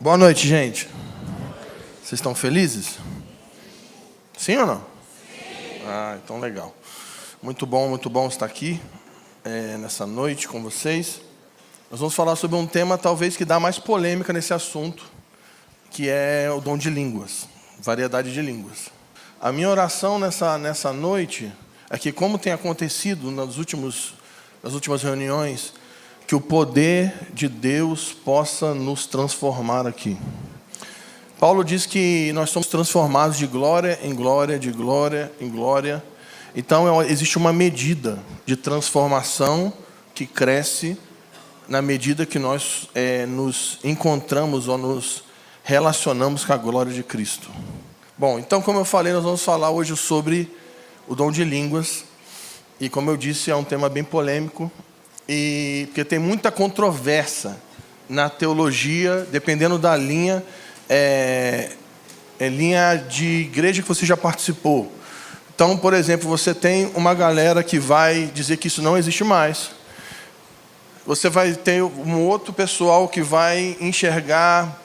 Boa noite, gente. Vocês estão felizes? Sim ou não? Sim. Então legal. Muito bom estar aqui nessa noite com vocês. Nós vamos falar sobre um tema talvez que dá mais polêmica nesse assunto, que é o dom de línguas, variedade de línguas. A minha oração nessa noite é que, como tem acontecido nas últimas reuniões, que o poder de Deus possa nos transformar aqui. Paulo diz que nós somos transformados de glória em glória, de glória em glória. Então, existe uma medida de transformação que cresce na medida que nós nos encontramos ou nos relacionamos com a glória de Cristo. Bom, então, como eu falei, nós vamos falar hoje sobre o dom de línguas. E, como eu disse, é um tema bem polêmico. Porque tem muita controvérsia na teologia, dependendo da linha, linha de igreja que você já participou. Então, por exemplo, você tem uma galera que vai dizer que isso não existe mais. Você vai ter um outro pessoal que vai enxergar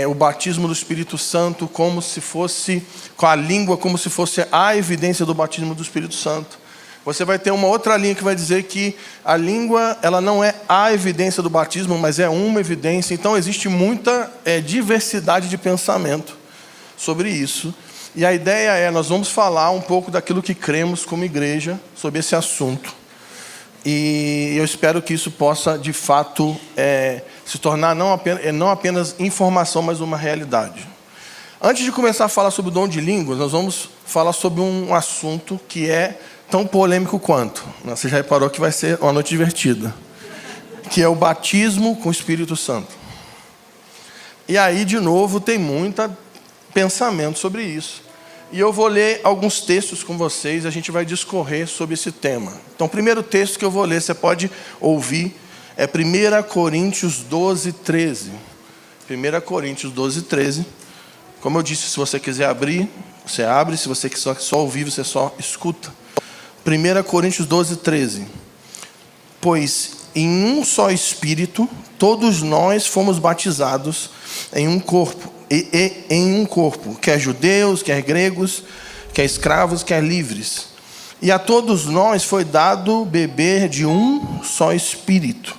o batismo do Espírito Santo como se fosse, com a língua, como se fosse a evidência do batismo do Espírito Santo. Você vai ter uma outra linha que vai dizer que a língua ela não é a evidência do batismo, mas é uma evidência. Então, existe muita diversidade de pensamento sobre isso. E a ideia nós vamos falar um pouco daquilo que cremos como igreja sobre esse assunto. E eu espero que isso possa, de fato, se tornar não apenas informação, mas uma realidade. Antes de começar a falar sobre o dom de línguas, nós vamos falar sobre um assunto que é tão polêmico quanto. Você já reparou que vai ser uma noite divertida. Que é o batismo com o Espírito Santo. E aí, de novo, tem muito pensamento sobre isso. E eu vou ler alguns textos com vocês e a gente vai discorrer sobre esse tema. Então, o primeiro texto que eu vou ler, você pode ouvir, é 1 Coríntios 12, 13. 1 Coríntios 12, 13. Como eu disse, se você quiser abrir, você abre. Se você quiser só ouvir, você só escuta. 1 Coríntios 12, 13. Pois em um só Espírito, todos nós fomos batizados em um corpo, em um corpo, quer judeus, quer gregos, quer escravos, quer livres. E a todos nós foi dado beber de um só Espírito.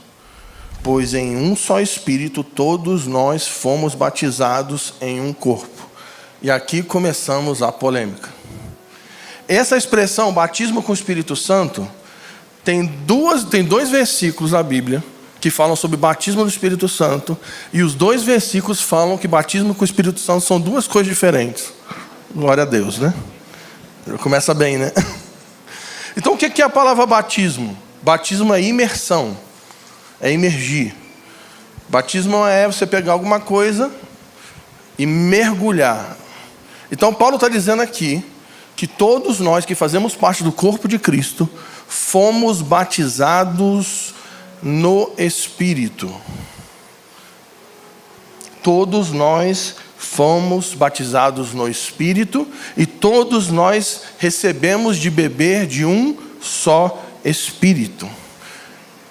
Pois em um só Espírito, todos nós fomos batizados em um corpo. E aqui começamos a polêmica. Essa expressão, batismo com o Espírito Santo, tem dois versículos na Bíblia que falam sobre batismo do Espírito Santo, e os dois versículos falam que batismo com o Espírito Santo são duas coisas diferentes. Glória a Deus, né? Começa bem, né? Então, o que é a palavra batismo? Batismo é imersão, é imergir. Batismo é você pegar alguma coisa e mergulhar. Então, Paulo está dizendo aqui que todos nós que fazemos parte do corpo de Cristo fomos batizados no Espírito. Todos nós fomos batizados no Espírito e todos nós recebemos de beber de um só Espírito.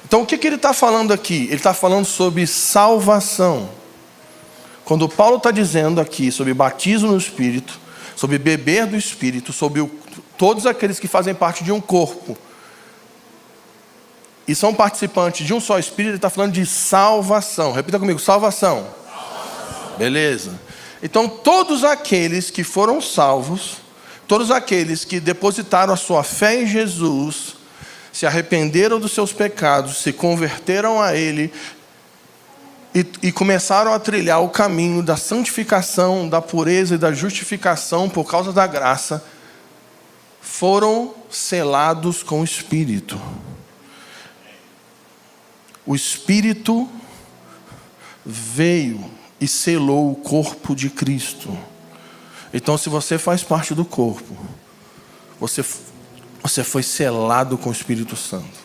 Então, o que ele está falando aqui? Ele está falando sobre salvação. Quando Paulo está dizendo aqui sobre batismo no Espírito, sobre beber do Espírito, sobre todos aqueles que fazem parte de um corpo e são participantes de um só Espírito, ele está falando de salvação. Repita comigo, salvação. Beleza. Então, todos aqueles que foram salvos, todos aqueles que depositaram a sua fé em Jesus, se arrependeram dos seus pecados, se converteram a Ele e começaram a trilhar o caminho da santificação, da pureza e da justificação por causa da graça, foram selados com o Espírito. O Espírito veio e selou o corpo de Cristo. Então, se você faz parte do corpo, você foi selado com o Espírito Santo.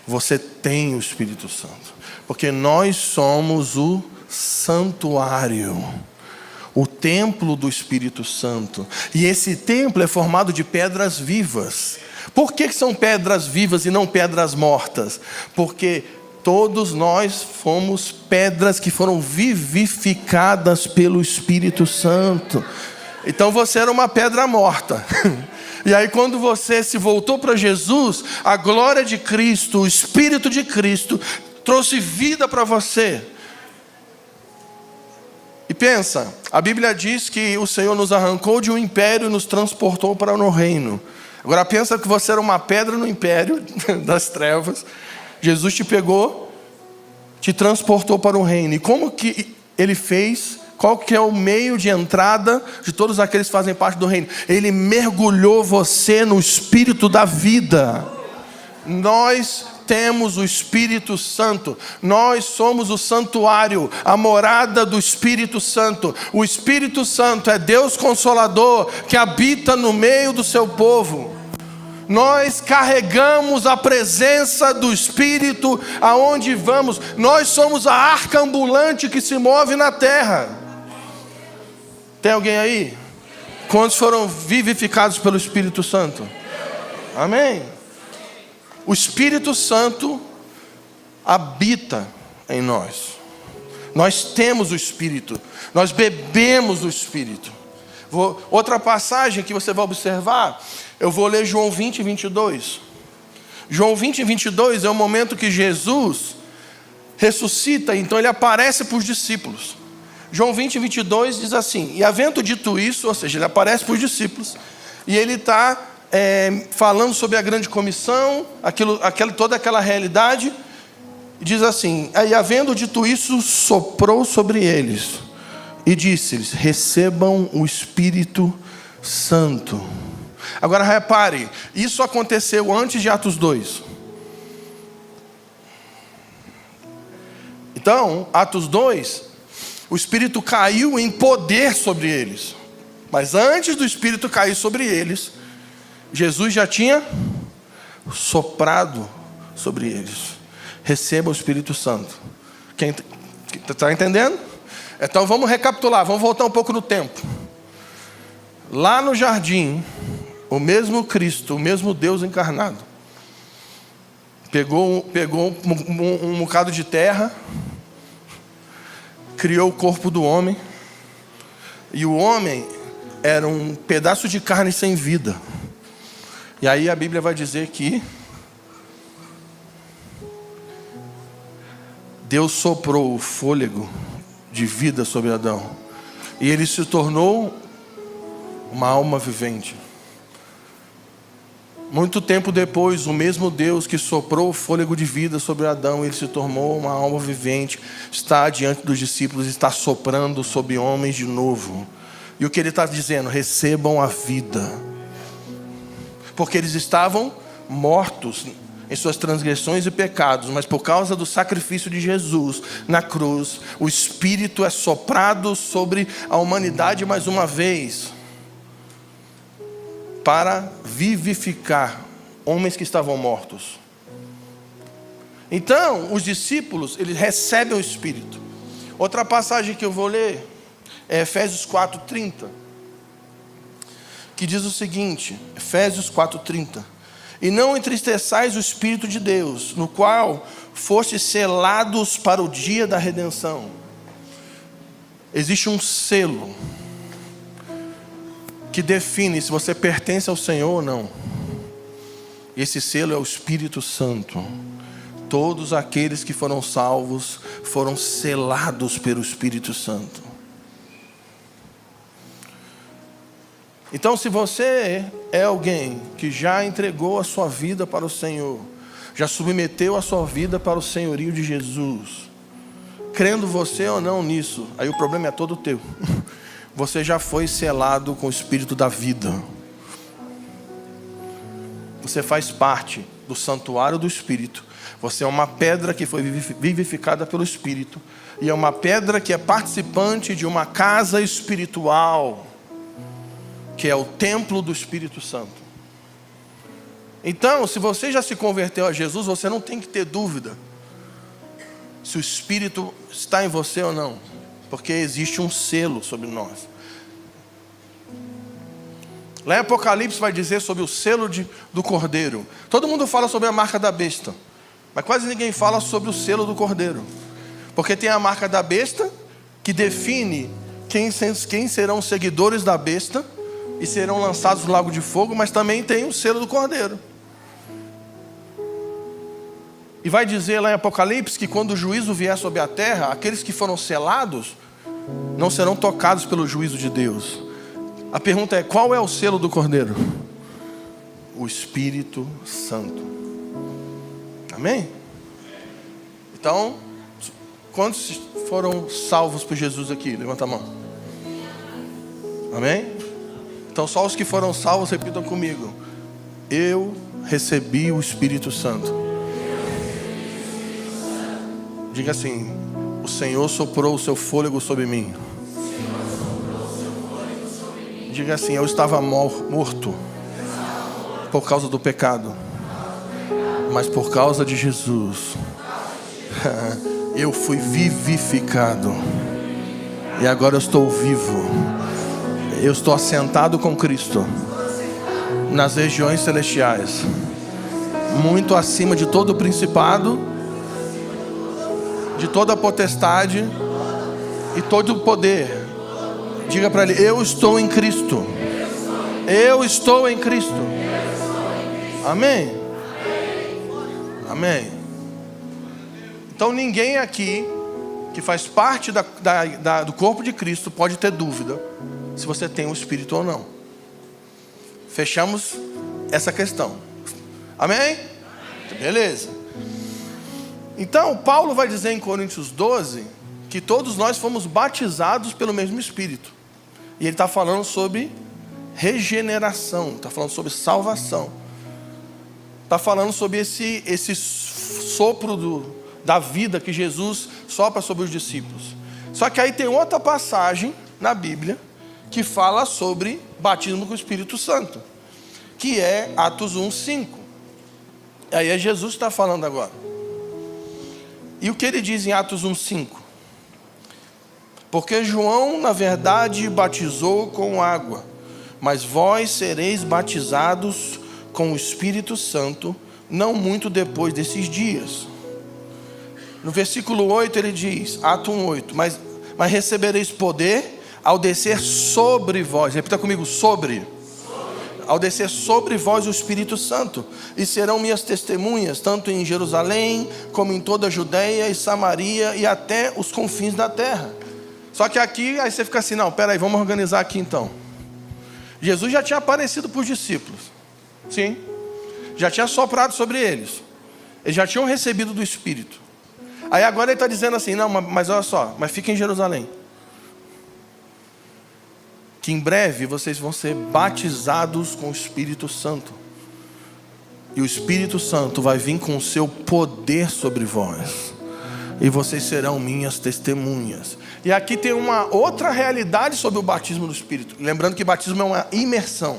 Você tem o Espírito Santo. Porque nós somos o santuário, o templo do Espírito Santo. E esse templo é formado de pedras vivas. Por que são pedras vivas e não pedras mortas? Porque Todos nós fomos pedras que foram vivificadas pelo Espírito Santo. Então você era uma pedra morta. E aí quando você se voltou para Jesus, a glória de Cristo, o Espírito de Cristo, trouxe vida para você. E pensa, a Bíblia diz que o Senhor nos arrancou de um império e nos transportou para um reino. Agora pensa que você era uma pedra no império das trevas. Jesus te pegou, te transportou para um reino. E como que Ele fez? Qual que é o meio de entrada de todos aqueles que fazem parte do reino? Ele mergulhou você no Espírito da vida. Nós temos o Espírito Santo. Nós somos o santuário, a morada do Espírito Santo. O Espírito Santo é Deus Consolador que habita no meio do seu povo. Nós carregamos a presença do Espírito aonde vamos. Nós somos a arca ambulante que se move na terra. Tem alguém aí? Quantos foram vivificados pelo Espírito Santo? Amém? O Espírito Santo habita em nós. Nós temos o Espírito. Nós bebemos o Espírito. Outra passagem que você vai observar, eu vou ler João 20, 22. João 20, 22 é o momento que Jesus ressuscita, então ele aparece para os discípulos. João 20, 22 diz assim: e havendo dito isso, ou seja, ele aparece para os discípulos, e ele está falando sobre a grande comissão, toda aquela realidade, e diz assim: e havendo dito isso, soprou sobre eles, e disse-lhes: recebam o Espírito Santo. Agora repare, isso aconteceu antes de Atos 2. Então, Atos 2, o Espírito caiu em poder sobre eles. Mas antes do Espírito cair sobre eles, Jesus já tinha soprado sobre eles. Receba o Espírito Santo. Quem está entendendo? Então vamos recapitular, vamos voltar um pouco no tempo. Lá no jardim, o mesmo Cristo, o mesmo Deus encarnado, pegou um bocado de terra, criou o corpo do homem, e o homem era um pedaço de carne sem vida. E aí a Bíblia vai dizer que Deus soprou o fôlego de vida sobre Adão, e ele se tornou uma alma vivente. Muito tempo depois, o mesmo Deus que soprou o fôlego de vida sobre Adão, ele se tornou uma alma vivente, está diante dos discípulos, está soprando sobre homens de novo. E o que ele está dizendo? Recebam a vida. Porque eles estavam mortos em suas transgressões e pecados, mas por causa do sacrifício de Jesus na cruz, o Espírito é soprado sobre a humanidade mais uma vez, para vivificar homens que estavam mortos. Então, os discípulos, eles recebem o Espírito. Outra passagem que eu vou ler é Efésios 4:30, que diz o seguinte, Efésios 4:30: e não entristeçais o Espírito de Deus, no qual fostes selados para o dia da redenção. Existe um selo que define se você pertence ao Senhor ou não. Esse selo é o Espírito Santo. Todos aqueles que foram salvos foram selados pelo Espírito Santo. Então, se você é alguém que já entregou a sua vida para o Senhor, já submeteu a sua vida para o senhorio de Jesus, crendo você ou não nisso, aí o problema é todo teu. Você já foi selado com o Espírito da vida. Você faz parte do santuário do Espírito. Você é uma pedra que foi vivificada pelo Espírito. E é uma pedra que é participante de uma casa espiritual, que é o templo do Espírito Santo. Então, se você já se converteu a Jesus, você não tem que ter dúvida se o Espírito está em você ou não, porque existe um selo sobre nós. Lá em Apocalipse vai dizer sobre o selo do Cordeiro. Todo mundo fala sobre a marca da besta. Mas quase ninguém fala sobre o selo do Cordeiro. Porque tem a marca da besta, que define quem serão seguidores da besta e serão lançados no lago de fogo, mas também tem o selo do Cordeiro. E vai dizer lá em Apocalipse que quando o juízo vier sobre a terra, aqueles que foram selados não serão tocados pelo juízo de Deus. A pergunta é: qual é o selo do Cordeiro? O Espírito Santo. Amém? Então, quantos foram salvos por Jesus aqui? Levanta a mão. Amém? Então só os que foram salvos repitam comigo: eu recebi o Espírito Santo. Diga assim: o Senhor soprou o seu fôlego sobre mim. Diga assim: eu estava morto por causa do pecado, mas por causa de Jesus eu fui vivificado. E agora eu estou vivo. Eu estou assentado com Cristo nas regiões celestiais, muito acima de todo o principado, de toda a potestade e todo o poder. Diga para ele: eu estou em Cristo. Eu estou em Cristo. Amém? Amém. Então ninguém aqui que faz parte do corpo de Cristo pode ter dúvida se você tem o Espírito ou não. Fechamos essa questão. Amém? Beleza. Então Paulo vai dizer em Coríntios 12 que todos nós fomos batizados pelo mesmo Espírito. E ele está falando sobre regeneração, está falando sobre salvação, está falando sobre esse sopro da vida que Jesus sopra sobre os discípulos. Só que aí tem outra passagem na Bíblia que fala sobre batismo com o Espírito Santo, que é Atos 1:5. Aí é Jesus que está falando agora. E o que ele diz em Atos 1:5? Porque João, na verdade, batizou com água, mas vós sereis batizados com o Espírito Santo, não muito depois desses dias. No versículo 8 ele diz, Atos 1:8, mas recebereis poder ao descer sobre vós. Repita comigo: sobre. Ao descer sobre vós o Espírito Santo, e serão minhas testemunhas, tanto em Jerusalém, como em toda a Judeia e Samaria, e até os confins da terra. Só que aqui, aí você fica assim: não, peraí, vamos organizar aqui então. Jesus já tinha aparecido para os discípulos, sim, já tinha soprado sobre eles, eles já tinham recebido do Espírito. Aí agora ele está dizendo assim: não, mas olha só, mas fica em Jerusalém, que em breve vocês vão ser batizados com o Espírito Santo. E o Espírito Santo vai vir com o seu poder sobre vós. E vocês serão minhas testemunhas. E aqui tem uma outra realidade sobre o batismo do Espírito. Lembrando que batismo é uma imersão.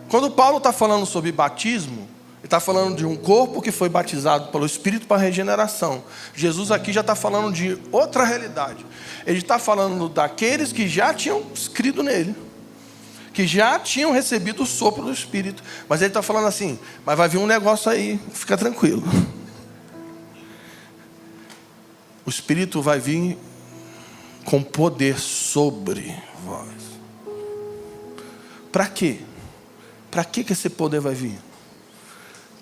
Quando Paulo está falando sobre batismo, ele está falando de um corpo que foi batizado pelo Espírito para regeneração. Jesus aqui já está falando de outra realidade. Ele está falando daqueles que já tinham crido nele, que já tinham recebido o sopro do Espírito. Mas ele está falando assim: mas vai vir um negócio aí, fica tranquilo. O Espírito vai vir com poder sobre vós. Para quê? Para que esse poder vai vir?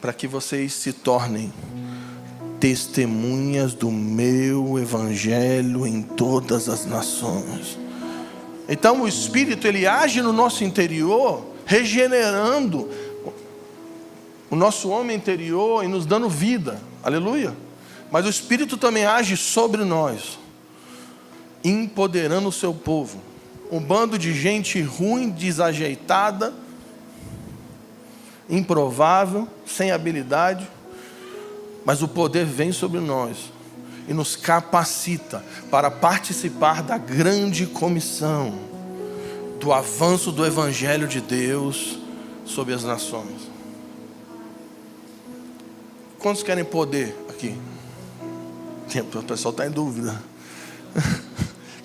Para que vocês se tornem testemunhas do meu evangelho em todas as nações. Então o Espírito, ele age no nosso interior, regenerando o nosso homem interior e nos dando vida. Aleluia. Mas o Espírito também age sobre nós, empoderando o seu povo. Um bando de gente ruim, desajeitada, improvável, sem habilidade, mas o poder vem sobre nós e nos capacita para participar da grande comissão, do avanço do Evangelho de Deus sobre as nações. Quantos querem poder aqui? O pessoal está em dúvida.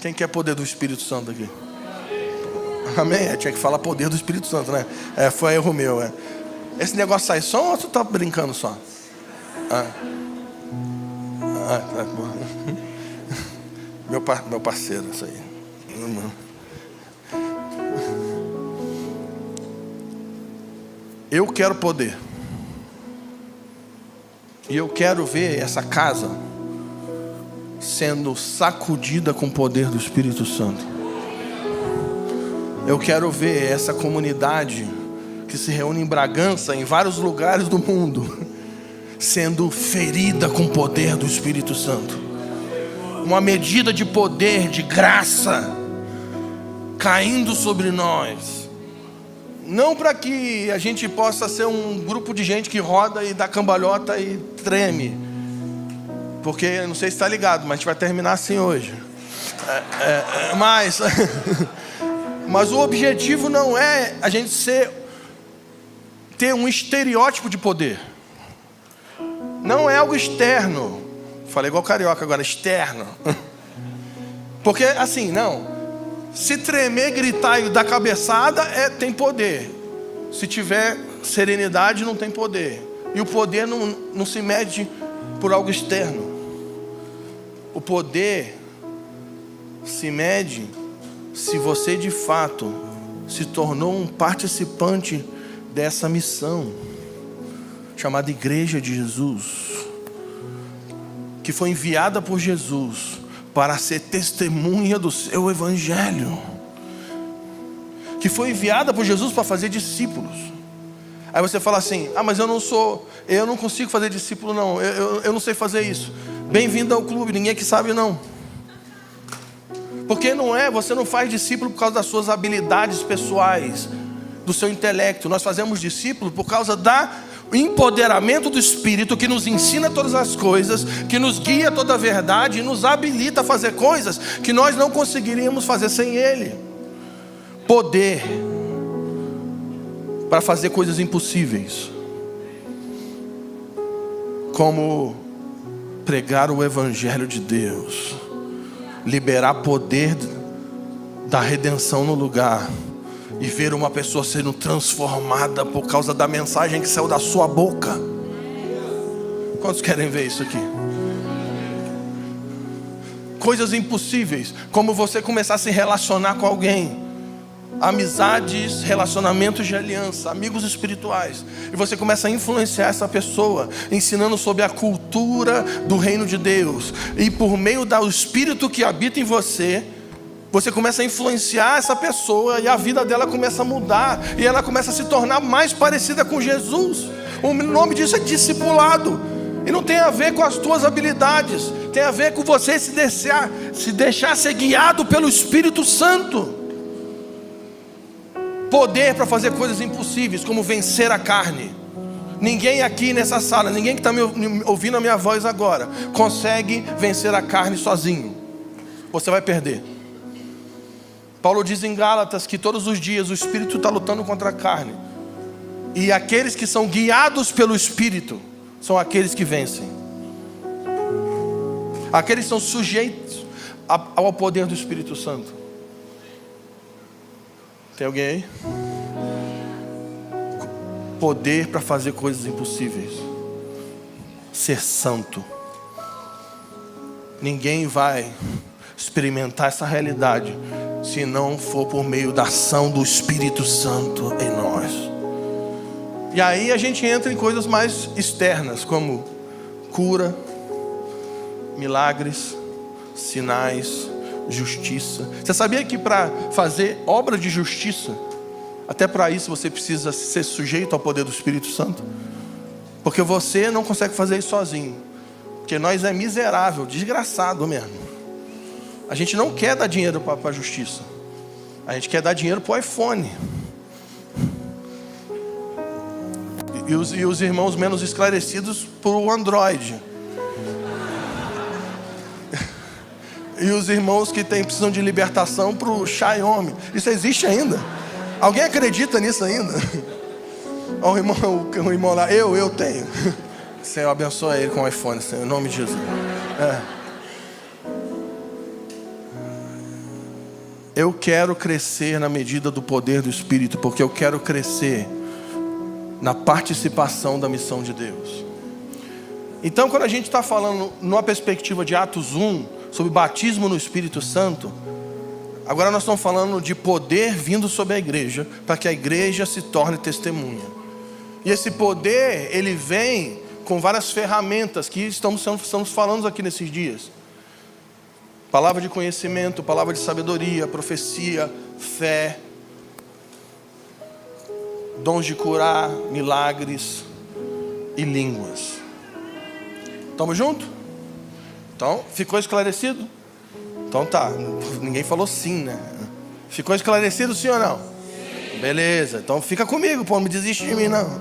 Quem quer poder do Espírito Santo aqui? Amém? Tinha que falar poder do Espírito Santo, né? Foi erro meu. Esse negócio sai som ou tu tá brincando só? Tá bom. Meu parceiro, isso aí. Eu quero poder. E eu quero ver essa casa sendo sacudida com o poder do Espírito Santo. Eu quero ver essa comunidade que se reúne em Bragança, em vários lugares do mundo, sendo ferida com o poder do Espírito Santo. Uma medida de poder, de graça, caindo sobre nós. Não para que a gente possa ser um grupo de gente que roda e dá cambalhota e treme. Porque, não sei se está ligado, mas a gente vai terminar assim hoje. Mas o objetivo não é a gente ter um estereótipo de poder. Não é algo externo. Falei igual carioca agora, externo. Porque assim, não. Se tremer, gritar e dar cabeçada, tem poder. Se tiver serenidade, não tem poder. E o poder não se mede por algo externo. O poder se mede se você de fato se tornou um participante dessa missão chamada Igreja de Jesus, que foi enviada por Jesus para ser testemunha do seu evangelho, que foi enviada por Jesus para fazer discípulos. Aí você fala assim: mas eu não consigo fazer discípulo não, eu não sei fazer isso. Bem-vindo ao clube, ninguém aqui sabe não. Porque você não faz discípulo por causa das suas habilidades pessoais, do seu intelecto. Nós fazemos discípulo por causa do empoderamento do Espírito, que nos ensina todas as coisas, que nos guia toda a verdade e nos habilita a fazer coisas que nós não conseguiríamos fazer sem Ele. Poder para fazer coisas impossíveis, como pregar o Evangelho de Deus, liberar poder da redenção no lugar, e ver uma pessoa sendo transformada por causa da mensagem que saiu da sua boca. Quantos querem ver isso aqui? Coisas impossíveis, como você começar a se relacionar com alguém, amizades, relacionamentos de aliança, amigos espirituais, e você começa a influenciar essa pessoa, ensinando sobre a cultura do reino de Deus, e por meio do Espírito que habita em você, você começa a influenciar essa pessoa, e a vida dela começa a mudar, e ela começa a se tornar mais parecida com Jesus. O nome disso é discipulado, e não tem a ver com as tuas habilidades, tem a ver com você se deixar ser guiado pelo Espírito Santo. Poder para fazer coisas impossíveis, como vencer a carne. Ninguém aqui nessa sala, ninguém que está me ouvindo a minha voz agora, consegue vencer a carne sozinho. Você vai perder. Paulo diz em Gálatas que todos os dias o Espírito está lutando contra a carne, e aqueles que são guiados pelo Espírito são aqueles que vencem. Aqueles que são sujeitos ao poder do Espírito Santo. Tem alguém aí? Poder para fazer coisas impossíveis. Ser santo. Ninguém vai experimentar essa realidade se não for por meio da ação do Espírito Santo em nós. E aí a gente entra em coisas mais externas, como cura, milagres, sinais, justiça. Você sabia que para fazer obra de justiça, até para isso você precisa ser sujeito ao poder do Espírito Santo? Porque você não consegue fazer isso sozinho. Porque nós é miserável, desgraçado mesmo. A gente não quer dar dinheiro para a justiça. A gente quer dar dinheiro para o iPhone. E os irmãos menos esclarecidos para o Android. E os irmãos que precisam de libertação para o Xiaomi. Isso existe ainda? Alguém acredita nisso ainda? Olha o irmão lá, eu tenho. Senhor, abençoa ele com o iPhone, Senhor, em nome de Jesus. Eu quero crescer na medida do poder do Espírito, porque eu quero crescer na participação da missão de Deus. Então, quando a gente está falando numa perspectiva de Atos 1, sobre batismo no Espírito Santo, agora nós estamos falando de poder vindo sobre a igreja, para que a igreja se torne testemunha. E esse poder, ele vem com várias ferramentas que estamos falando aqui nesses dias. Palavra de conhecimento, palavra de sabedoria, profecia, fé, dons de curar, milagres e línguas. Estamos juntos? Então, ficou esclarecido? Então tá, ninguém falou sim, né? Ficou esclarecido, sim ou não? Sim. Beleza, então fica comigo, pô, não me desiste de mim não.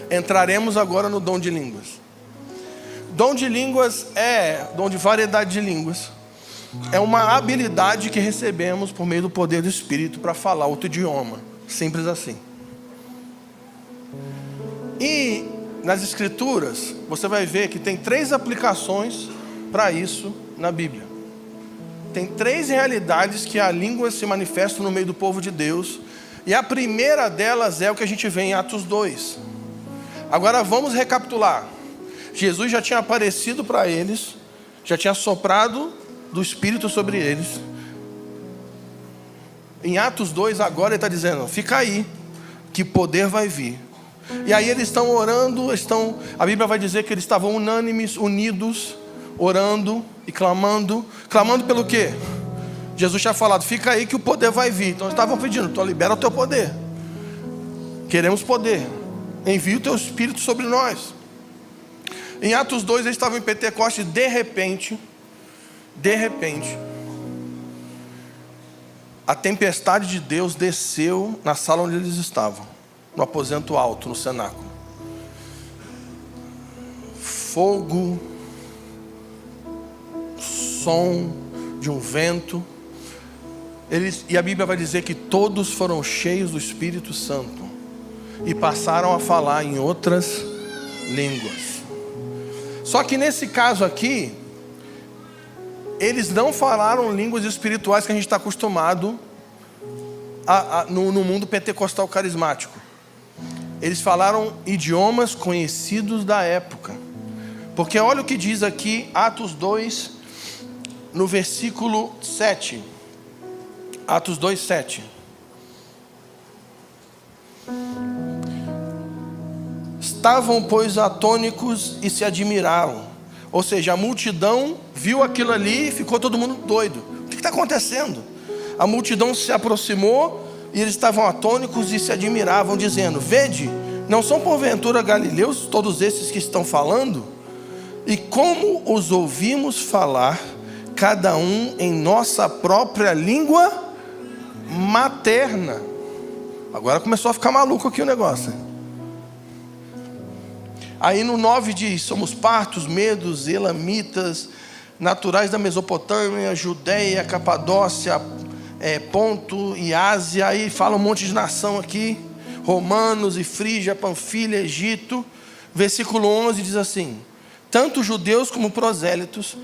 Entraremos agora no dom de línguas. Dom de línguas dom de variedade de línguas. É uma habilidade que recebemos por meio do poder do Espírito para falar outro idioma. Simples assim. E nas Escrituras, você vai ver que tem 3 aplicações para isso na Bíblia. Tem 3 realidades que a língua se manifesta no meio do povo de Deus. E a primeira delas é o que a gente vê em Atos 2. Agora vamos recapitular. Jesus já tinha aparecido para eles, já tinha soprado do Espírito sobre eles. Em Atos 2 agora ele está dizendo, fica aí, que poder vai vir. E aí eles estão orando, a Bíblia vai dizer que eles estavam unânimes, unidos, orando e clamando. Clamando pelo quê? Jesus tinha falado, fica aí que o poder vai vir. Então eles estavam pedindo, então libera o teu poder. Queremos poder. Envia o teu Espírito sobre nós. Em Atos 2 eles estavam em Pentecostes, de repente, a tempestade de Deus desceu na sala onde eles estavam, no aposento alto, no cenáculo. Fogo, som de um vento. E a Bíblia vai dizer que todos foram cheios do Espírito Santo e passaram a falar em outras línguas. Só que nesse caso aqui, eles não falaram línguas espirituais que a gente está acostumado no mundo pentecostal carismático. Eles falaram idiomas conhecidos da época. Porque olha o que diz aqui, Atos 2, no versículo 7. Atos 2, 7. Estavam, pois, atônicos e se admiravam. Ou seja, a multidão viu aquilo ali e ficou todo mundo doido. O que está acontecendo? A multidão se aproximou e eles estavam atônicos e se admiravam, dizendo, vede, não são porventura galileus todos esses que estão falando? E como os ouvimos falar, cada um em nossa própria língua materna. Agora começou a ficar maluco aqui o negócio. Aí no 9 diz, somos partos, medos, elamitas, naturais da Mesopotâmia, Judeia, Capadócia, Ponto e Ásia. Aí fala um monte de nação aqui, romanos e Frígia, Panfilha, Egito. Versículo 11 diz assim, tanto judeus como prosélitos,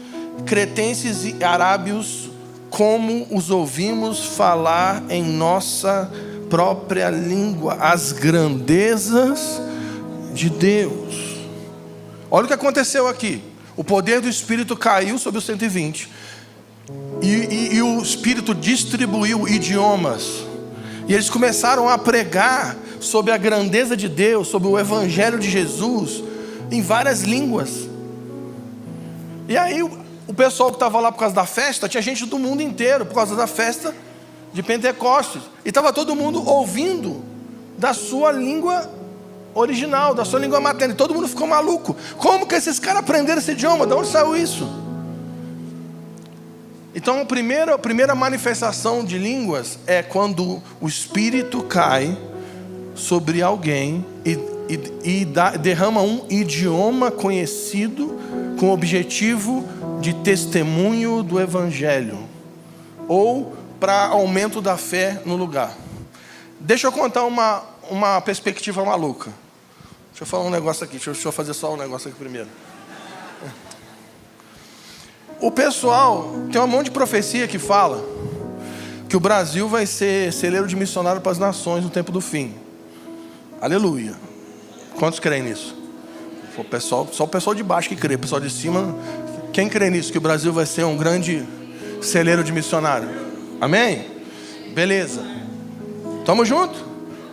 cretenses e arábios, como os ouvimos falar em nossa própria língua, as grandezas de Deus. Olha o que aconteceu aqui. O poder do Espírito caiu sobre os 120 e o Espírito distribuiu idiomas. E eles começaram a pregar sobre a grandeza de Deus, sobre o Evangelho de Jesus, em várias línguas. E aí o pessoal que estava lá por causa da festa, tinha gente do mundo inteiro, por causa da festa de Pentecostes. E estava todo mundo ouvindo da sua língua original, da sua língua materna. E todo mundo ficou maluco. Como que esses caras aprenderam esse idioma? De onde saiu isso? Então a primeira manifestação de línguas é quando o Espírito cai sobre alguém e derrama um idioma conhecido com o objetivo de testemunho do Evangelho ou para aumento da fé no lugar. Deixa eu contar uma perspectiva maluca. Deixa eu falar um negócio aqui. Deixa eu fazer só um negócio aqui primeiro. O pessoal tem um monte de profecia que fala que o Brasil vai ser celeiro de missionário para as nações no tempo do fim. Aleluia. Quantos creem nisso? O pessoal, só o pessoal de baixo que crê, o pessoal de cima. Quem crê nisso? Que o Brasil vai ser um grande celeiro de missionário? Amém? Beleza. Tamo junto?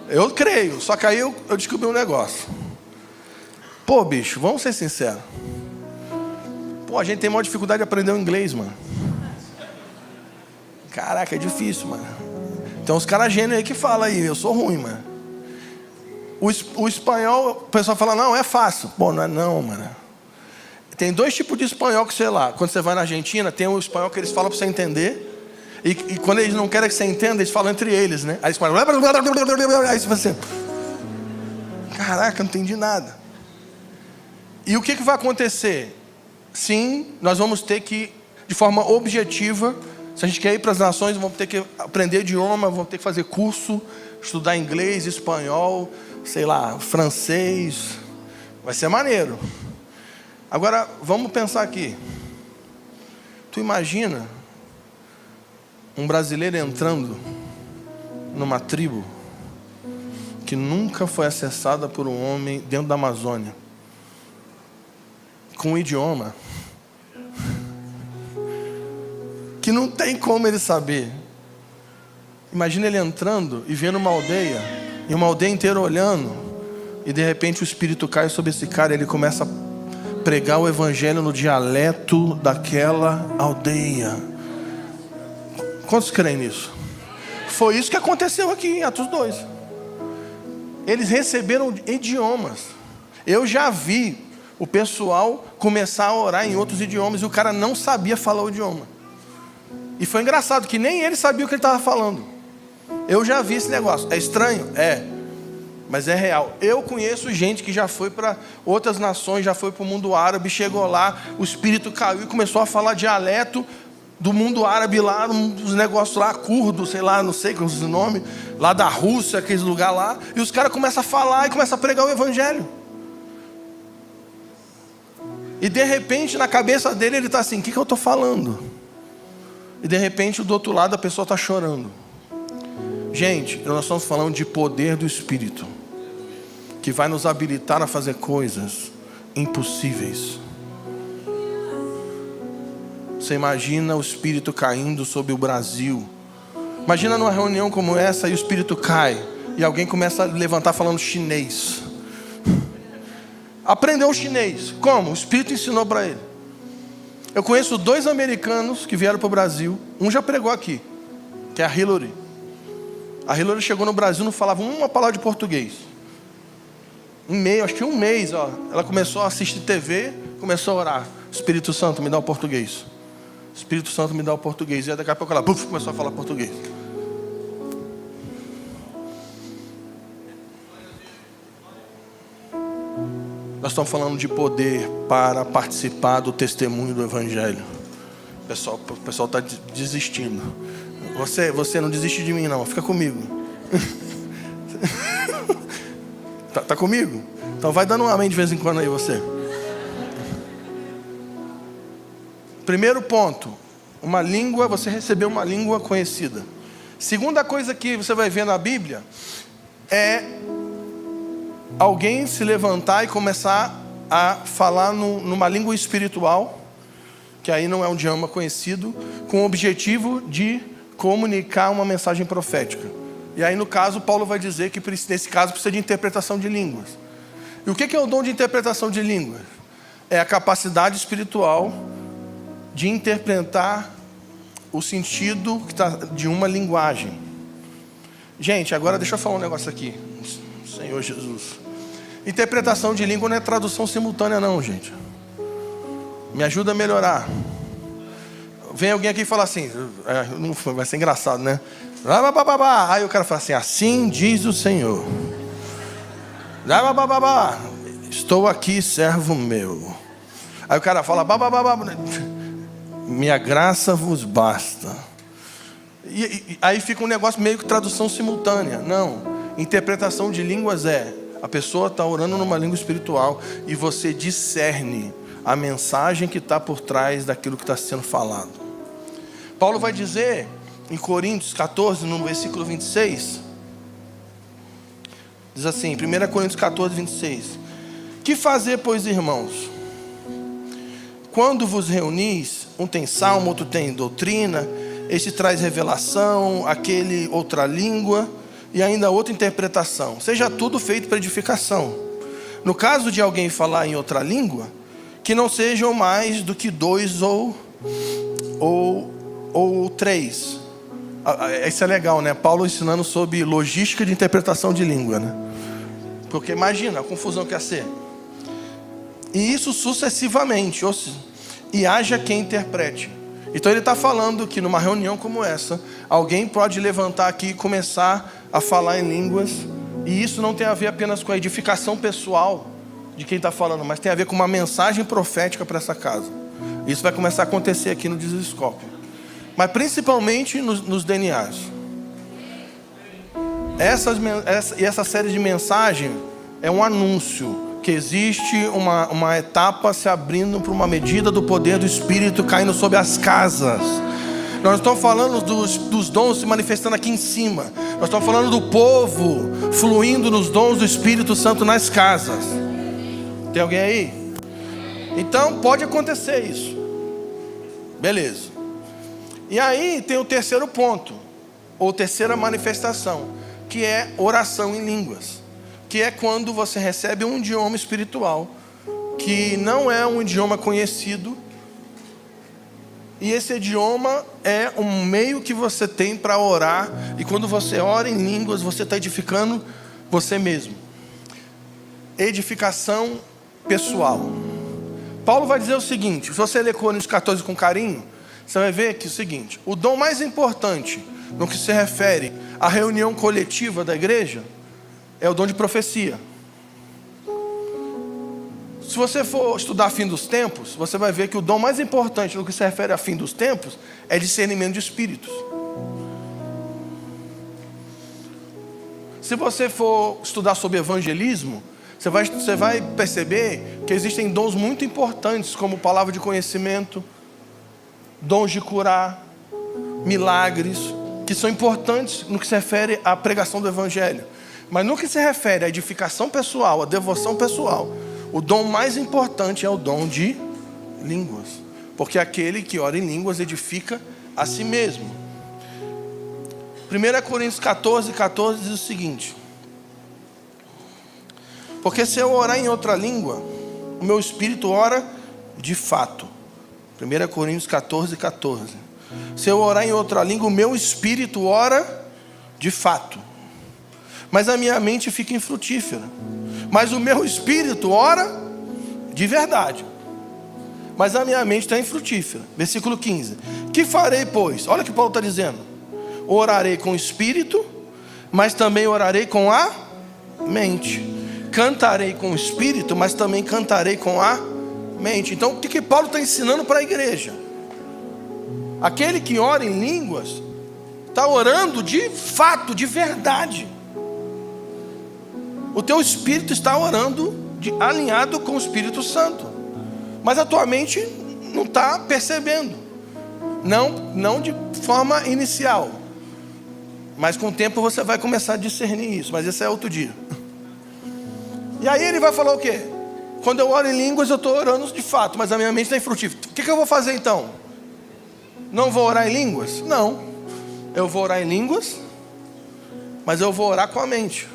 Eu creio, só que aí eu descobri um negócio. Pô, bicho, vamos ser sinceros. Pô, a gente tem maior dificuldade de aprender o inglês, mano. Caraca, é difícil, mano. Tem uns caras gênios aí que falam aí, eu sou ruim, mano. O espanhol, o pessoal fala, não, é fácil. Pô, não é não, mano. Tem dois tipos de espanhol que, sei lá, quando você vai na Argentina, tem o espanhol que eles falam para você entender. E quando eles não querem que você entenda, eles falam entre eles, né? Aí eles falam... Aí você... Caraca, não entendi nada. E o que vai acontecer? Sim, nós vamos ter que, de forma objetiva, se a gente quer ir para as nações, vamos ter que aprender idioma, vamos ter que fazer curso, estudar inglês, espanhol, sei lá, francês. Vai ser maneiro. Agora, vamos pensar aqui. Tu imagina um brasileiro entrando numa tribo que nunca foi acessada por um homem dentro da Amazônia, com um idioma que não tem como ele saber. Imagina ele entrando e vendo uma aldeia, e uma aldeia inteira olhando, e de repente o Espírito cai sobre esse cara e ele começa a pregar o evangelho no dialeto daquela aldeia. Quantos creem nisso? Foi isso que aconteceu aqui em Atos 2. Eles receberam idiomas. Eu já vi o pessoal começar a orar em outros idiomas e o cara não sabia falar o idioma. E foi engraçado que nem ele sabia o que ele estava falando. Eu já vi esse negócio. É estranho? É. Mas é real. Eu conheço gente que já foi para outras nações, já foi para o mundo árabe, chegou lá, o Espírito caiu e começou a falar dialeto do mundo árabe lá, uns negócios lá, curdo, sei lá, não sei qual é o nome, lá da Rússia, aqueles lugares lá, e os caras começam a falar e começam a pregar o evangelho. E de repente, na cabeça dele, ele está assim, o que eu estou falando? E de repente, do outro lado, a pessoa está chorando. Gente, nós estamos falando de poder do Espírito, que vai nos habilitar a fazer coisas impossíveis. Você imagina o Espírito caindo sobre o Brasil. Imagina numa reunião como essa e o Espírito cai e alguém começa a levantar falando chinês. Aprendeu chinês. Como? O Espírito ensinou para ele. Eu conheço 2 americanos que vieram para o Brasil. Um já pregou aqui, que é a Hillary. A Hillary chegou no Brasil, não falava uma palavra de português. Acho que um mês, ó, ela começou a assistir TV, começou a orar. Espírito Santo, me dá o português. Espírito Santo, me dá o português. E aí daqui a pouco ela começou a falar português. Nós estamos falando de poder para participar do testemunho do Evangelho. O pessoal está desistindo. Você não desiste de mim não, fica comigo. Tá comigo? Então vai dando um amém de vez em quando aí você. Primeiro ponto, você recebeu uma língua conhecida. Segunda coisa que você vai ver na Bíblia é alguém se levantar e começar a falar numa língua espiritual, que aí não é um idioma conhecido, com o objetivo de comunicar uma mensagem profética. E aí no caso, Paulo vai dizer que nesse caso precisa de interpretação de línguas. E o que é o dom de interpretação de línguas? É a capacidade espiritual de interpretar o sentido de uma linguagem. Gente, agora deixa eu falar um negócio aqui. Senhor Jesus. Interpretação de língua não é tradução simultânea não, gente. Me ajuda a melhorar. Vem alguém aqui e fala assim, vai ser engraçado, né? Aí o cara fala assim, assim diz o Senhor. Estou aqui, servo meu. Aí o cara fala, minha graça vos basta. E aí fica um negócio meio que tradução simultânea. Não, interpretação de línguas a pessoa está orando numa língua espiritual e você discerne a mensagem que está por trás daquilo que está sendo falado. Paulo vai dizer em Coríntios 14, no versículo 26, diz assim, 1 Coríntios 14, 26, Que fazer, pois, irmãos? Quando vos reunis, um tem salmo, outro tem doutrina, esse traz revelação, aquele outra língua e ainda outra interpretação. Seja tudo feito para edificação. No caso de alguém falar em outra língua, que não sejam mais do que 2 ou 3. Isso é legal, né? Paulo ensinando sobre logística de interpretação de língua, né? Porque imagina a confusão que ia ser. E isso sucessivamente, e haja quem interprete. Então ele está falando que numa reunião como essa, alguém pode levantar aqui e começar a falar em línguas, e isso não tem a ver apenas com a edificação pessoal de quem está falando, mas tem a ver com uma mensagem profética para essa casa. Isso vai começar a acontecer aqui no Desescope, mas principalmente nos DNAs. Essa série de mensagens é um anúncio que existe uma etapa se abrindo para uma medida do poder do Espírito caindo sobre as casas. Nós estamos falando dos dons se manifestando aqui em cima. Nós estamos falando do povo fluindo nos dons do Espírito Santo nas casas. Tem alguém aí? Então pode acontecer isso. Beleza. E aí tem o terceiro ponto, ou terceira manifestação, que é oração em línguas. Que é quando você recebe um idioma espiritual, que não é um idioma conhecido, e esse idioma é um meio que você tem para orar, e quando você ora em línguas, você está edificando você mesmo. Edificação pessoal. Paulo vai dizer o seguinte, se você ler Coríntios 14 com carinho, você vai ver que é o seguinte, o dom mais importante no que se refere à reunião coletiva da igreja, é o dom de profecia. Se você for estudar fim dos tempos, você vai ver que o dom mais importante no que se refere a fim dos tempos é discernimento de espíritos. Se você for estudar sobre evangelismo, você vai perceber que existem dons muito importantes, como palavra de conhecimento, dons de curar, milagres, que são importantes no que se refere à pregação do evangelho. Mas no que se refere à edificação pessoal, à devoção pessoal, o dom mais importante é o dom de línguas. Porque aquele que ora em línguas edifica a si mesmo. 1 Coríntios 14 diz o seguinte: porque se eu orar em outra língua, o meu espírito ora de fato. 1 Coríntios 14. Se eu orar em outra língua, o meu espírito ora de fato. Mas a minha mente fica infrutífera. Mas o meu espírito ora de verdade. Mas a minha mente está infrutífera. Versículo 15. Que farei, pois? Olha o que Paulo está dizendo. Orarei com o espírito, mas também orarei com a mente. Cantarei com o espírito, mas também cantarei com a mente. Então o que Paulo está ensinando para a igreja? Aquele que ora em línguas está orando de fato, de verdade. O teu espírito está orando alinhado com o Espírito Santo, mas a tua mente não está percebendo, não de forma inicial, mas com o tempo você vai começar a discernir isso, mas esse é outro dia. E aí ele vai falar o quê? Quando eu oro em línguas eu estou orando de fato, mas a minha mente está infrutífera. O que eu vou fazer então? Não vou orar em línguas? Não, eu vou orar em línguas, mas eu vou orar com a mente.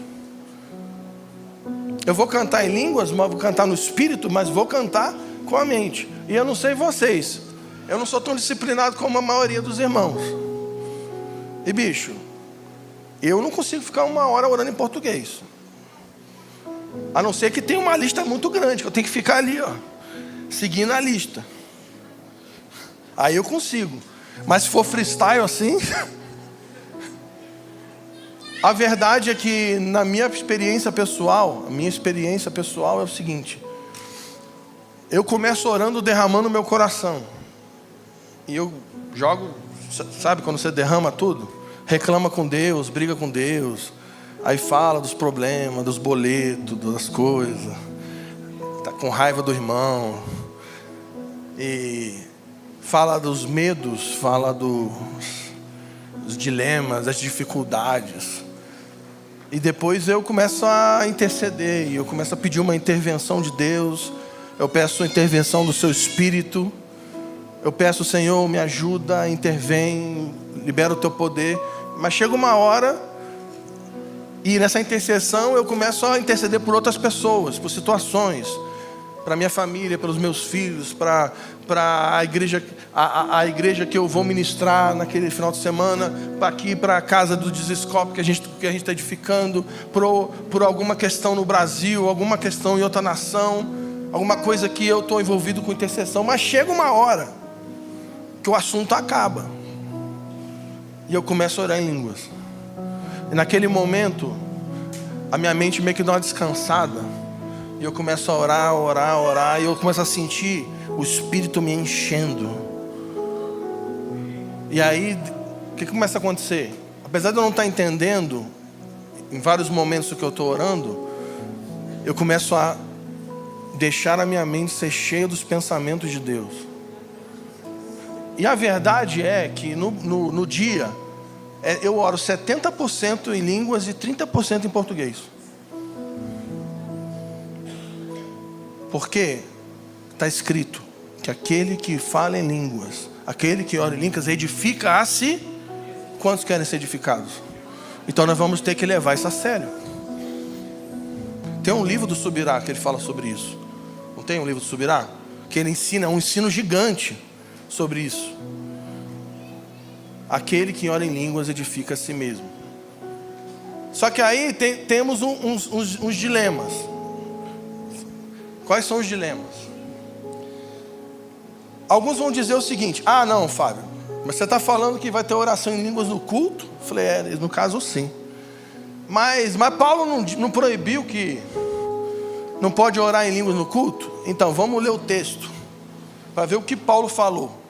Eu vou cantar em línguas, mas vou cantar no espírito, mas vou cantar com a mente. E eu não sei vocês, eu não sou tão disciplinado como a maioria dos irmãos. E bicho, eu não consigo ficar 1 hora orando em português. A não ser que tenha uma lista muito grande, que eu tenho que ficar ali, ó, seguindo a lista. Aí eu consigo. Mas se for freestyle assim... A verdade é que na minha experiência pessoal, é o seguinte: eu começo orando, derramando meu coração, e eu jogo, sabe quando você derrama tudo? Reclama com Deus, briga com Deus, aí fala dos problemas, dos boletos, das coisas, tá com raiva do irmão, e fala dos medos, fala dos dilemas, das dificuldades. E depois eu começo a interceder, e eu começo a pedir uma intervenção de Deus. Eu peço a intervenção do seu Espírito. Eu peço, Senhor, me ajuda, intervém, libera o teu poder. Mas chega uma hora, e nessa intercessão eu começo a interceder por outras pessoas, por situações, para minha família, pelos meus filhos, para a igreja que eu vou ministrar naquele final de semana, para a casa do Desescope que a gente está edificando, por alguma questão no Brasil, alguma questão em outra nação, alguma coisa que eu estou envolvido com intercessão. Mas chega uma hora que o assunto acaba e eu começo a orar em línguas. E naquele momento a minha mente meio que dá uma descansada, e eu começo a orar, e eu começo a sentir o Espírito me enchendo. E aí, o que começa a acontecer? Apesar de eu não estar entendendo, em vários momentos que eu estou orando, eu começo a deixar a minha mente ser cheia dos pensamentos de Deus. E a verdade é que no dia, eu oro 70% em línguas e 30% em português. Porque está escrito que aquele que fala em línguas, aquele que ora em línguas, edifica a si. Quantos querem ser edificados? Então nós vamos ter que levar isso a sério. Tem um livro do Subirá que ele fala sobre isso. Não tem um livro do Subirá? Que ele ensina, um ensino gigante sobre isso. Aquele que ora em línguas edifica a si mesmo. Só que aí temos uns dilemas. Quais são os dilemas? Alguns vão dizer o seguinte: ah, não, Fábio, mas você está falando que vai ter oração em línguas no culto? Eu falei, no caso sim. Mas Paulo não proibiu que não pode orar em línguas no culto? Então vamos ler o texto para ver o que Paulo falou.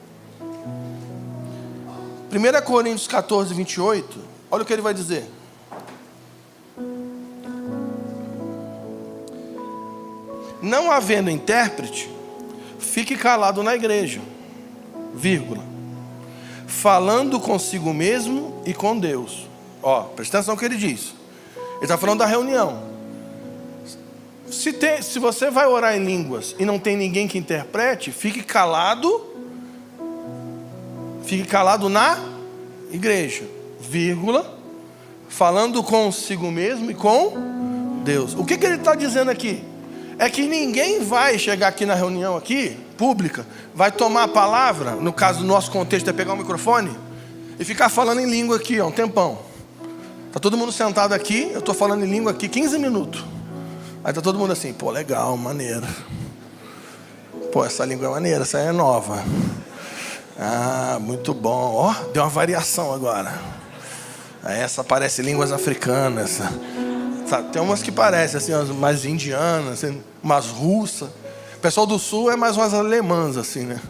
1 Coríntios 14, 28, olha o que ele vai dizer. Não havendo intérprete, fique calado na igreja, vírgula, falando consigo mesmo e com Deus. Ó, presta atenção no que ele diz. Ele está falando da reunião. Se você vai orar em línguas e não tem ninguém que interprete, fique calado na igreja, vírgula, falando consigo mesmo e com Deus. O que ele está dizendo aqui? É que ninguém vai chegar aqui na reunião aqui, pública, vai tomar a palavra, no caso do nosso contexto é pegar o microfone e ficar falando em língua aqui, ó, um tempão. Está todo mundo sentado aqui, eu estou falando em língua aqui 15 minutos. Aí está todo mundo assim, pô, legal, maneiro. Pô, essa língua é maneira, essa é nova. Ah, muito bom. Ó, deu uma variação agora. Essa parece línguas africanas. Sabe, tem umas que parecem assim, umas mais indianas, assim, umas russas. O pessoal do sul é mais umas alemãs assim, né?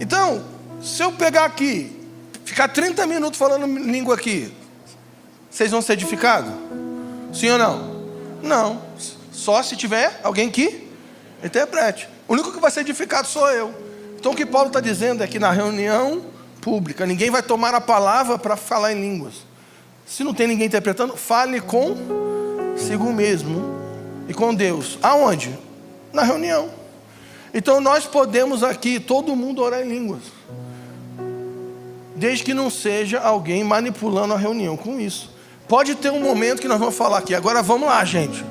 Então, se eu pegar aqui, ficar 30 minutos falando língua aqui, vocês vão ser edificados? Sim ou não? Não. Só se tiver alguém que interprete. O único que vai ser edificado sou eu. Então o que Paulo está dizendo é que na reunião pública, ninguém vai tomar a palavra para falar em línguas. Se não tem ninguém interpretando, fale consigo mesmo e com Deus. Aonde? Na reunião. Então nós podemos aqui, todo mundo orar em línguas, desde que não seja alguém manipulando a reunião com isso. Pode ter um momento que nós vamos falar aqui. Agora vamos lá, gente.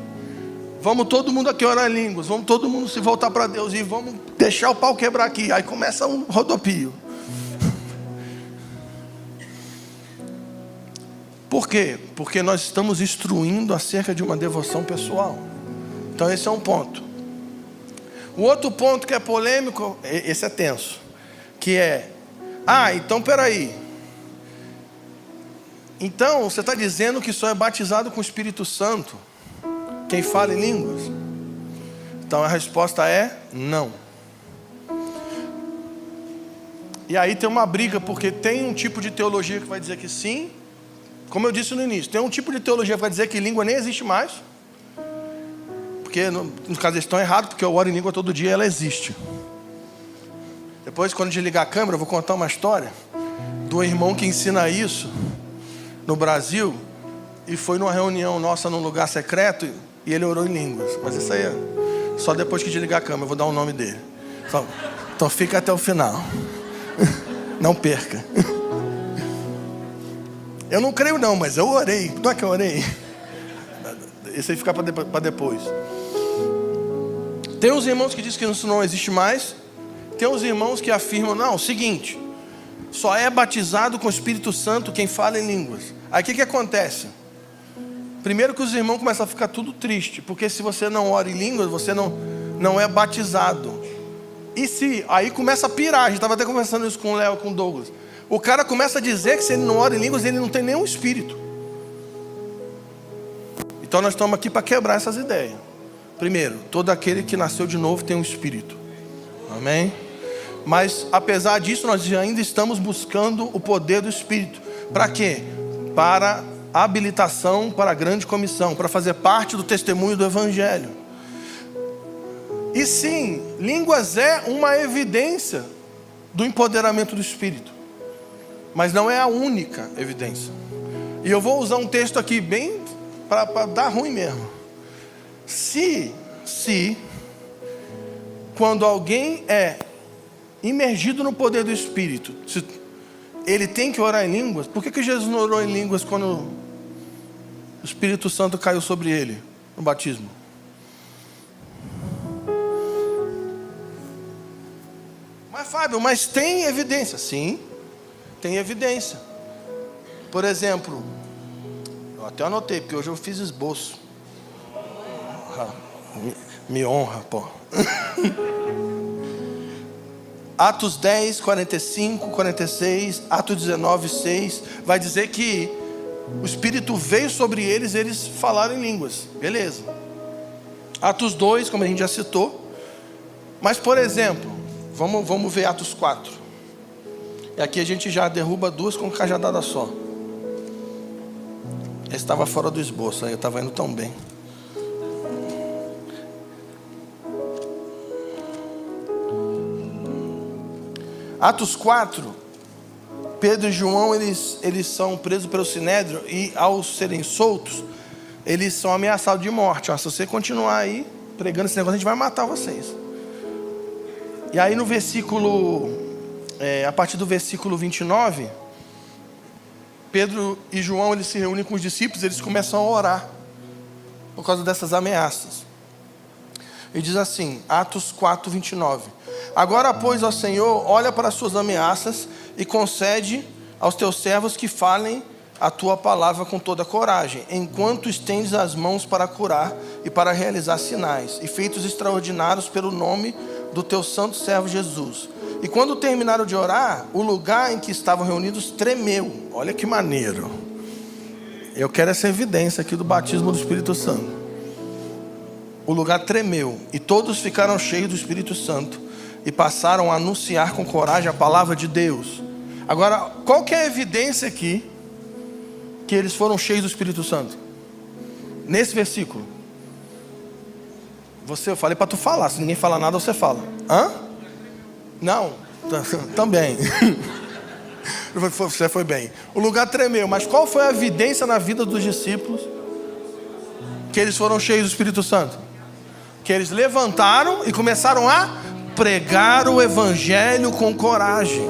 Vamos todo mundo aqui orar em línguas. Vamos todo mundo se voltar para Deus e vamos deixar o pau quebrar aqui. Aí começa um rodopio. Por quê? Porque nós estamos instruindo acerca de uma devoção pessoal. Então esse é um ponto. O outro ponto que é polêmico, esse é tenso, que é, então peraí. Então você está dizendo que só é batizado com o Espírito Santo quem fala em línguas? Então a resposta é não. E aí tem uma briga, porque tem um tipo de teologia que vai dizer que sim. Como eu disse no início, tem um tipo de teologia que vai dizer que língua nem existe mais. Porque no caso eles estão errados, porque eu oro em língua todo dia e ela existe. Depois, quando desligar a câmera, eu vou contar uma história do irmão que ensina isso no Brasil. e foi numa reunião nossa num lugar secreto e ele orou em línguas. Mas isso aí é só depois que desligar a câmera, eu vou dar o nome dele. Então fica até o final. Não perca. Eu não creio não, mas eu orei. Não é que eu orei? Esse aí fica para depois. Tem uns irmãos que dizem que isso não existe mais. Tem uns irmãos que afirmam, não, o seguinte, só é batizado com o Espírito Santo quem fala em línguas. Aí o que acontece? Primeiro que os irmãos começam a ficar tudo triste, porque se você não ora em línguas, você não é batizado. E se, aí começa a pirar, a gente estava até conversando isso com o Léo, com o Douglas. O cara começa a dizer que se ele não ora em línguas, ele não tem nenhum espírito. Então nós estamos aqui para quebrar essas ideias. Primeiro, todo aquele que nasceu de novo tem um espírito. Amém? Mas apesar disso, nós ainda estamos buscando o poder do Espírito. Para quê? Para habilitação para a grande comissão, para fazer parte do testemunho do Evangelho. E sim, línguas é uma evidência do empoderamento do Espírito, mas não é a única evidência. E eu vou usar um texto aqui bem para dar ruim mesmo. Se quando alguém é imergido no poder do Espírito, ele tem que orar em línguas. Por que Jesus não orou em línguas quando o Espírito Santo caiu sobre ele no batismo? Mas Fábio, mas tem evidência? Sim, tem evidência. Por exemplo, eu até anotei, porque hoje eu fiz esboço. Me honra, pô. Atos 10, 45, 46, Atos 19, 6, vai dizer que o Espírito veio sobre eles, eles falaram em línguas. Beleza. Atos 2, como a gente já citou. Mas, por exemplo, vamos ver Atos 4. E aqui a gente já derruba duas com cajadada só. Esse estava fora do esboço, aí eu estava indo tão bem. Atos 4, Pedro e João, eles são presos pelo Sinédrio, e ao serem soltos, eles são ameaçados de morte. Se você continuar aí pregando esse negócio, a gente vai matar vocês. E aí no versículo, a partir do versículo 29, Pedro e João, eles se reúnem com os discípulos, eles começam a orar por causa dessas ameaças. E diz assim, Atos 4, 29. Agora, pois, ó Senhor, olha para as suas ameaças e concede aos teus servos que falem a tua palavra com toda coragem, enquanto estendes as mãos para curar e para realizar sinais e feitos extraordinários pelo nome do teu santo servo Jesus. E quando terminaram de orar, o lugar em que estavam reunidos tremeu. Olha que maneiro. Eu quero essa evidência aqui do batismo do Espírito Santo. O lugar tremeu e todos ficaram cheios do Espírito Santo e passaram a anunciar com coragem a palavra de Deus. Agora, qual que é a evidência aqui que eles foram cheios do Espírito Santo? Nesse versículo. Eu falei para tu falar, se ninguém falar nada, você fala. Hã? Não, também. Você foi bem. O lugar tremeu, mas qual foi a evidência na vida dos discípulos que eles foram cheios do Espírito Santo? Que eles levantaram e começaram a pregar o Evangelho com coragem.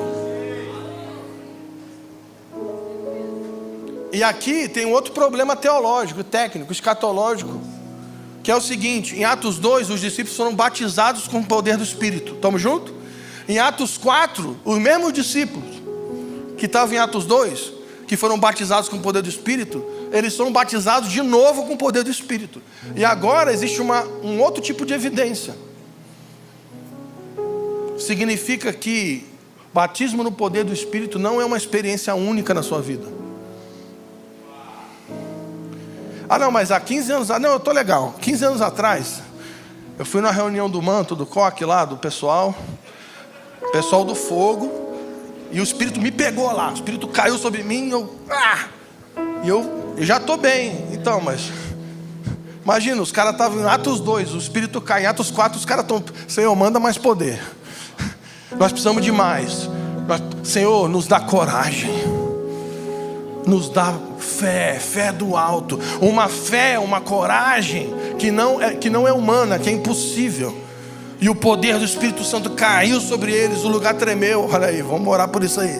E aqui tem um outro problema teológico, técnico, escatológico, que é o seguinte: em Atos 2, os discípulos foram batizados com o poder do Espírito. Estamos juntos? Em Atos 4, os mesmos discípulos que estavam em Atos 2, que foram batizados com o poder do Espírito, eles foram batizados de novo com o poder do Espírito. E agora existe um outro tipo de evidência. Significa que batismo no poder do Espírito não é uma experiência única na sua vida. Ah não, mas há 15 anos... Não, eu estou legal. 15 anos atrás, eu fui na reunião do manto, do coque lá, do pessoal do fogo, e o Espírito me pegou lá. O Espírito caiu sobre mim e eu já estou bem. Então, mas... Imagina, os caras estavam em Atos 2, o Espírito cai. Em Atos 4, os caras estão... Senhor, manda mais poder. Nós precisamos de mais. Senhor, nos dá coragem. Nos dá fé do alto, uma fé, uma coragem que não é humana, que é impossível. E o poder do Espírito Santo caiu sobre eles, o lugar tremeu. Olha aí, vamos orar por isso aí.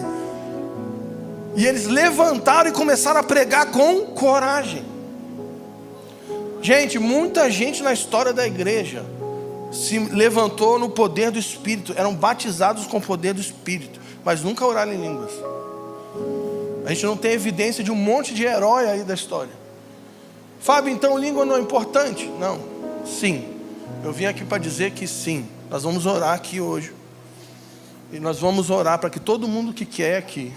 E eles levantaram e começaram a pregar com coragem. Gente, muita gente na história da igreja se levantou no poder do Espírito, eram batizados com o poder do Espírito, mas nunca oraram em línguas. A gente não tem evidência de um monte de herói aí da história. Fábio, então língua não é importante? Não, sim. Eu vim aqui para dizer que sim. Nós vamos orar aqui hoje. E nós vamos orar para que todo mundo que quer aqui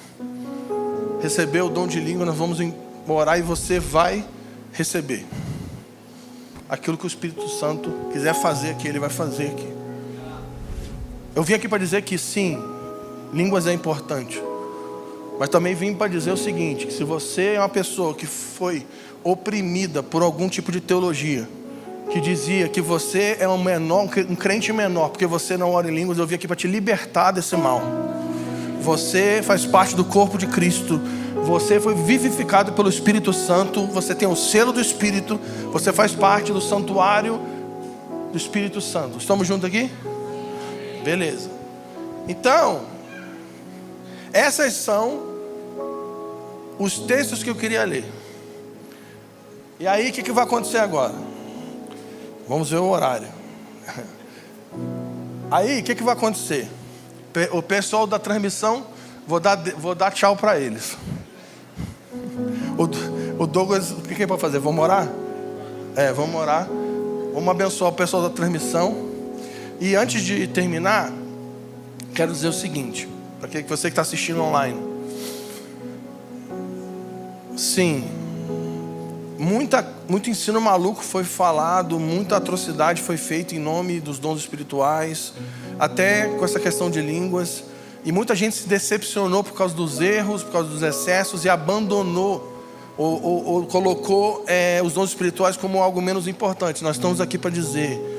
receber o dom de língua, nós vamos orar e você vai receber. Aquilo que o Espírito Santo quiser fazer aqui, Ele vai fazer aqui. Eu vim aqui para dizer que sim, línguas é importante. Mas também vim para dizer o seguinte, que se você é uma pessoa que foi oprimida por algum tipo de teologia, que dizia que você é um crente menor, porque você não ora em línguas, eu vim aqui para te libertar desse mal. Você faz parte do corpo de Cristo. Você foi vivificado pelo Espírito Santo. Você tem o selo do Espírito. Você faz parte do santuário do Espírito Santo. Estamos juntos aqui? Beleza. Então, essas são os textos que eu queria ler. E aí, o que vai acontecer agora? Vamos ver o horário. Aí, o que vai acontecer? O pessoal da transmissão, vou dar tchau para eles. O Douglas, o que ele pode fazer? Vamos orar? Vamos orar. Vamos abençoar o pessoal da transmissão. E antes de terminar, quero dizer o seguinte, para você que está assistindo online. Sim, muito ensino maluco foi falado, muita atrocidade foi feita em nome dos dons espirituais, até com essa questão de línguas. E muita gente se decepcionou por causa dos erros, por causa dos excessos e abandonou ou colocou os dons espirituais como algo menos importante. Nós estamos aqui para dizer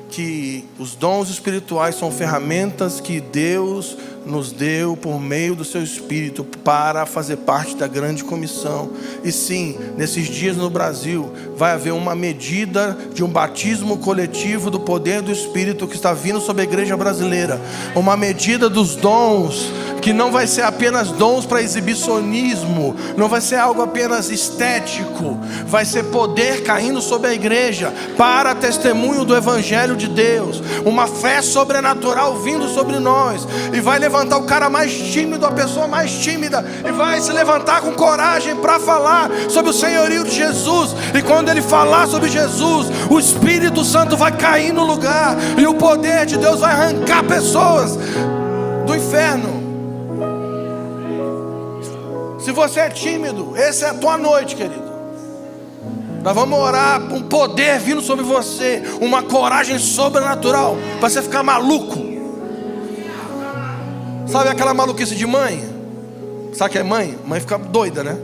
que os dons espirituais são ferramentas que Deus nos deu por meio do seu Espírito para fazer parte da grande comissão. E sim, nesses dias no Brasil vai haver uma medida de um batismo coletivo do poder do Espírito que está vindo sobre a igreja brasileira. Uma medida dos dons que não vai ser apenas dons para exibicionismo, não vai ser algo apenas estético, vai ser poder caindo sobre a igreja para testemunho do Evangelho de Deus, uma fé sobrenatural vindo sobre nós, e vai levantar o cara mais tímido, a pessoa mais tímida, e vai se levantar com coragem para falar sobre o senhorio de Jesus. E quando ele falar sobre Jesus, o Espírito Santo vai cair no lugar, e o poder de Deus vai arrancar pessoas do inferno. Se você é tímido, essa é a tua noite, querido. Nós vamos orar com um poder vindo sobre você, uma coragem sobrenatural, para você ficar maluco. Sabe aquela maluquice de mãe? Sabe que é mãe? Mãe fica doida, né?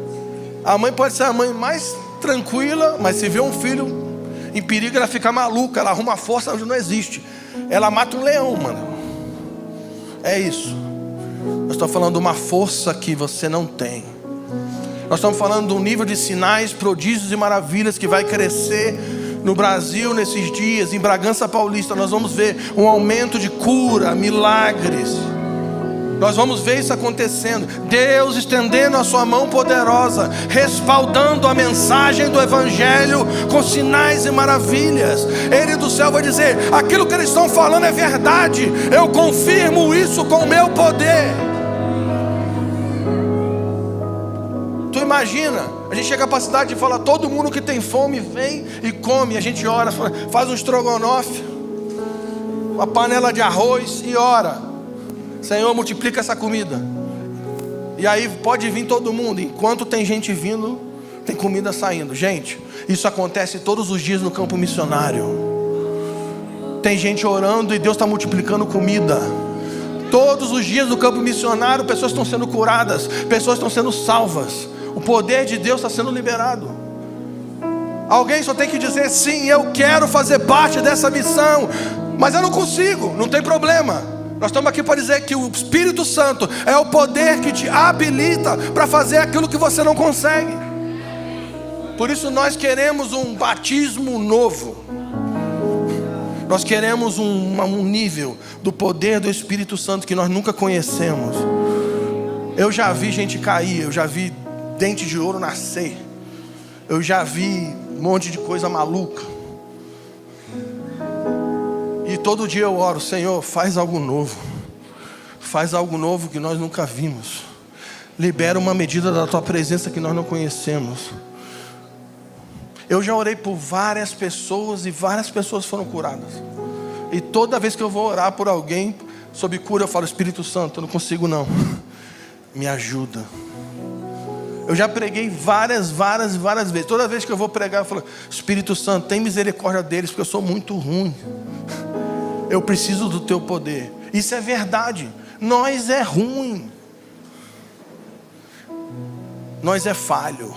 A mãe pode ser a mãe mais tranquila, mas se vê um filho em perigo, ela fica maluca, ela arruma força onde não existe. Ela mata um leão, mano. É isso. Nós estamos falando de uma força que você não tem. Nós estamos falando de um nível de sinais, prodígios e maravilhas que vai crescer no Brasil nesses dias. Em Bragança Paulista nós vamos ver um aumento de cura, milagres. Nós vamos ver isso acontecendo. Deus estendendo a sua mão poderosa, respaldando a mensagem do Evangelho com sinais e maravilhas. Ele do céu vai dizer: aquilo que eles estão falando é verdade, eu confirmo isso com o meu poder. Tu imagina, a gente chega à capacidade de falar: todo mundo que tem fome vem e come. A gente ora, faz um estrogonofe, uma panela de arroz e ora: Senhor, multiplica essa comida. E aí pode vir todo mundo. Enquanto tem gente vindo, tem comida saindo. Gente, isso acontece todos os dias no campo missionário. Tem gente orando e Deus está multiplicando comida. Todos os dias no campo missionário, pessoas estão sendo curadas, pessoas estão sendo salvas. O poder de Deus está sendo liberado. Alguém só tem que dizer: sim, eu quero fazer parte dessa missão, mas eu não consigo. Não tem problema. Nós estamos aqui para dizer que o Espírito Santo é o poder que te habilita para fazer aquilo que você não consegue. Por isso nós queremos um batismo novo. Nós queremos um nível do poder do Espírito Santo que nós nunca conhecemos. Eu já vi gente cair, eu já vi dente de ouro nascer, eu já vi um monte de coisa maluca. E todo dia eu oro: Senhor, faz algo novo. Faz algo novo que nós nunca vimos. Libera uma medida da tua presença que nós não conhecemos. Eu já orei por várias pessoas e várias pessoas foram curadas. E toda vez que eu vou orar por alguém sobre cura, eu falo: Espírito Santo, eu não consigo não. Me ajuda. Eu já preguei várias vezes. Toda vez que eu vou pregar, eu falo: Espírito Santo, tem misericórdia deles, porque eu sou muito ruim. Eu preciso do teu poder. Isso é verdade. Nós é ruim. Nós é falho.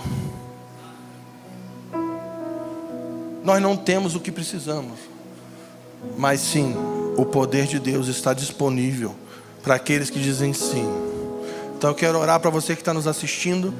Nós não temos o que precisamos. Mas sim, o poder de Deus está disponível para aqueles que dizem sim. Então eu quero orar para você que está nos assistindo.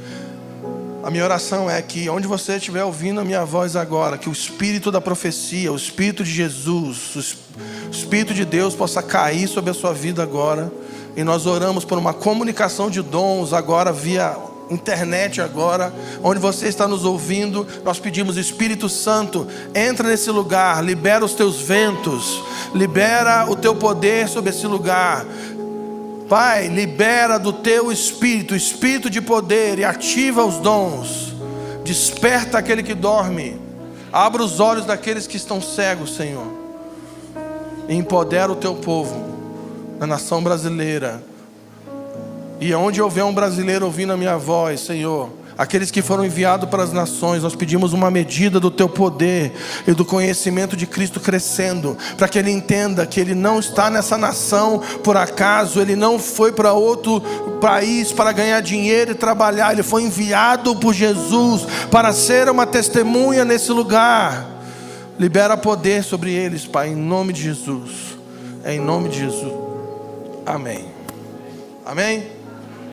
A minha oração é que onde você estiver ouvindo a minha voz agora, que o Espírito da profecia, o Espírito de Jesus, o Espírito de Deus possa cair sobre a sua vida agora. E nós oramos por uma comunicação de dons agora via internet agora, onde você está nos ouvindo. Nós pedimos: Espírito Santo, entra nesse lugar, libera os teus ventos, libera o teu poder sobre esse lugar. Pai, libera do teu Espírito, Espírito de poder, e ativa os dons. Desperta aquele que dorme. Abra os olhos daqueles que estão cegos, Senhor. E empodera o teu povo na nação brasileira. E onde houver um brasileiro ouvindo a minha voz, Senhor, aqueles que foram enviados para as nações, nós pedimos uma medida do teu poder e do conhecimento de Cristo crescendo, para que ele entenda que ele não está nessa nação por acaso, ele não foi para outro país para ganhar dinheiro e trabalhar, ele foi enviado por Jesus para ser uma testemunha nesse lugar. Libera poder sobre eles, Pai, em nome de Jesus. Em nome de Jesus. Amém. Amém.